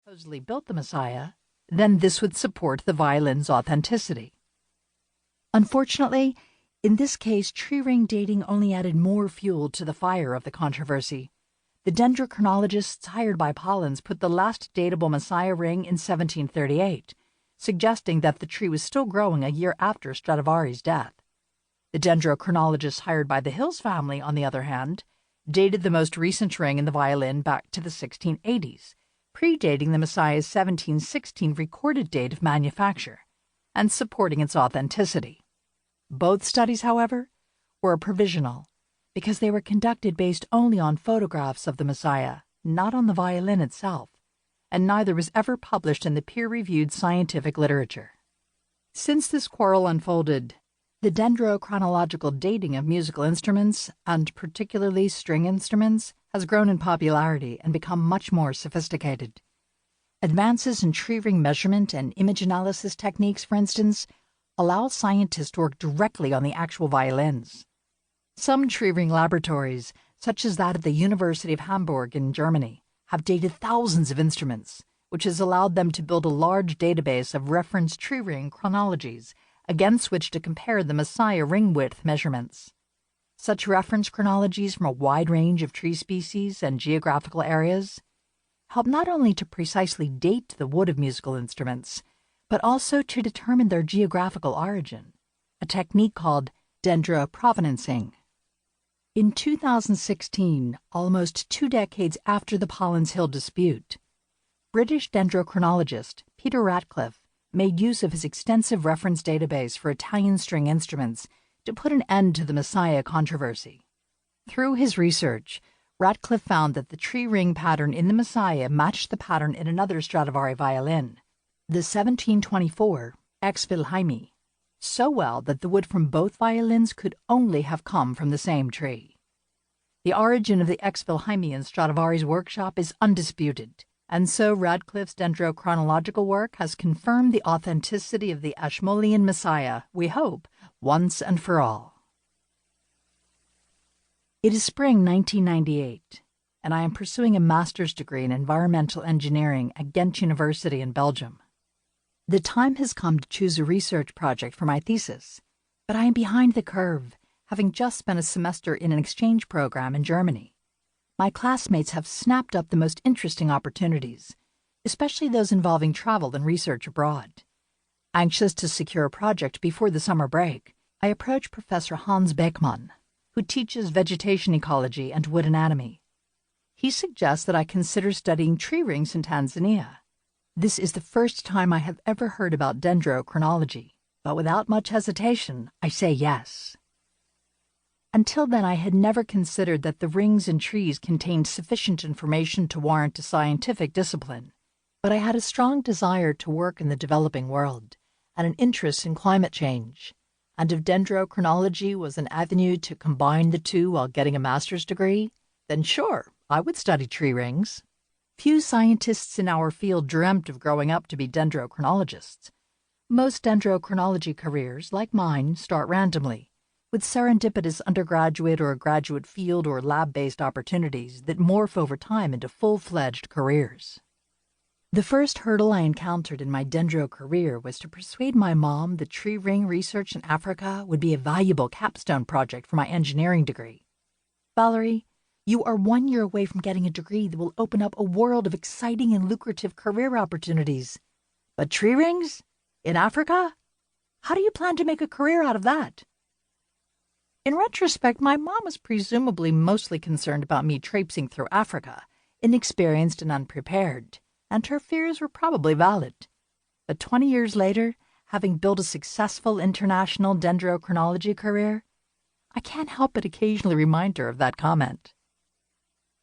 supposedly built the Messiah, then this would support the violin's authenticity. Unfortunately, in this case, tree ring dating only added more fuel to the fire of the controversy. The dendrochronologists hired by Pollens put the last datable Messiah ring in 1738, suggesting that the tree was still growing a year after Stradivari's death. The dendrochronologists hired by the Hills family, on the other hand, dated the most recent ring in the violin back to the 1680s, predating the Messiah's 1716 recorded date of manufacture, and supporting its authenticity. Both studies, however, were provisional, because they were conducted based only on photographs of the Messiah, not on the violin itself, and neither was ever published in the peer-reviewed scientific literature. Since this quarrel unfolded, the dendrochronological dating of musical instruments, and particularly string instruments, has grown in popularity and become much more sophisticated. Advances in tree ring measurement and image analysis techniques, for instance, allow scientists to work directly on the actual violins. Some tree ring laboratories, such as that at the University of Hamburg in Germany, have dated thousands of instruments, which has allowed them to build a large database of reference tree ring chronologies against which to compare the Messiah ring width measurements. Such reference chronologies from a wide range of tree species and geographical areas help not only to precisely date the wood of musical instruments, but also to determine their geographical origin, a technique called dendroprovenancing. In 2016, almost 2 decades after the Pollens Hill dispute, British dendrochronologist Peter Ratcliffe made use of his extensive reference database for Italian string instruments to put an end to the Messiah controversy. Through his research, Ratcliffe found that the tree ring pattern in the Messiah matched the pattern in another Stradivari violin, the 1724 Ex Wilhelmi, so well that the wood from both violins could only have come from the same tree. The origin of the Ex Wilhelmi in Stradivari's workshop is undisputed, and so Radcliffe's dendrochronological work has confirmed the authenticity of the Ashmolean Messiah, we hope, once and for all. It is spring 1998, and I am pursuing a master's degree in environmental engineering at Ghent University in Belgium. The time has come to choose a research project for my thesis, but I am behind the curve, having just spent a semester in an exchange program in Germany. My classmates have snapped up the most interesting opportunities, especially those involving travel and research abroad. Anxious to secure a project before the summer break, I approached Professor Hans Beckmann, who teaches vegetation ecology and wood anatomy. He suggests that I consider studying tree rings in Tanzania. This is the first time I have ever heard about dendrochronology, but without much hesitation, I say yes. Until then, I had never considered that the rings in trees contained sufficient information to warrant a scientific discipline, but I had a strong desire to work in the developing world and an interest in climate change, and if dendrochronology was an avenue to combine the two while getting a master's degree, then sure, I would study tree rings. Few scientists in our field dreamt of growing up to be dendrochronologists. Most dendrochronology careers, like mine, start randomly, with serendipitous undergraduate or graduate field or lab-based opportunities that morph over time into full-fledged careers. The first hurdle I encountered in my dendro career was to persuade my mom that tree ring research in Africa would be a valuable capstone project for my engineering degree. Valerie, you are 1 year away from getting a degree that will open up a world of exciting and lucrative career opportunities. But tree rings? In Africa? How do you plan to make a career out of that? In retrospect, my mom was presumably mostly concerned about me traipsing through Africa, inexperienced and unprepared, and her fears were probably valid. But 20 years later, having built a successful international dendrochronology career, I can't help but occasionally remind her of that comment.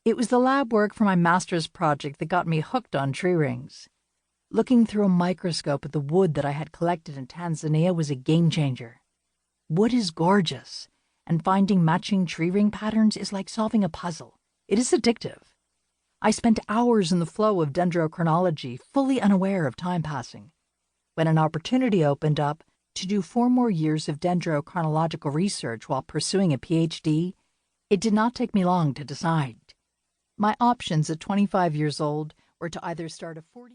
It was the lab work for my master's project that got me hooked on tree rings. Looking through a microscope at the wood that I had collected in Tanzania was a game changer. Wood is gorgeous, and finding matching tree ring patterns is like solving a puzzle. It is addictive. I spent hours in the flow of dendrochronology, fully unaware of time passing. When an opportunity opened up to do 4 more years of dendrochronological research while pursuing a PhD, it did not take me long to decide. My options at 25 years old were to either start a 40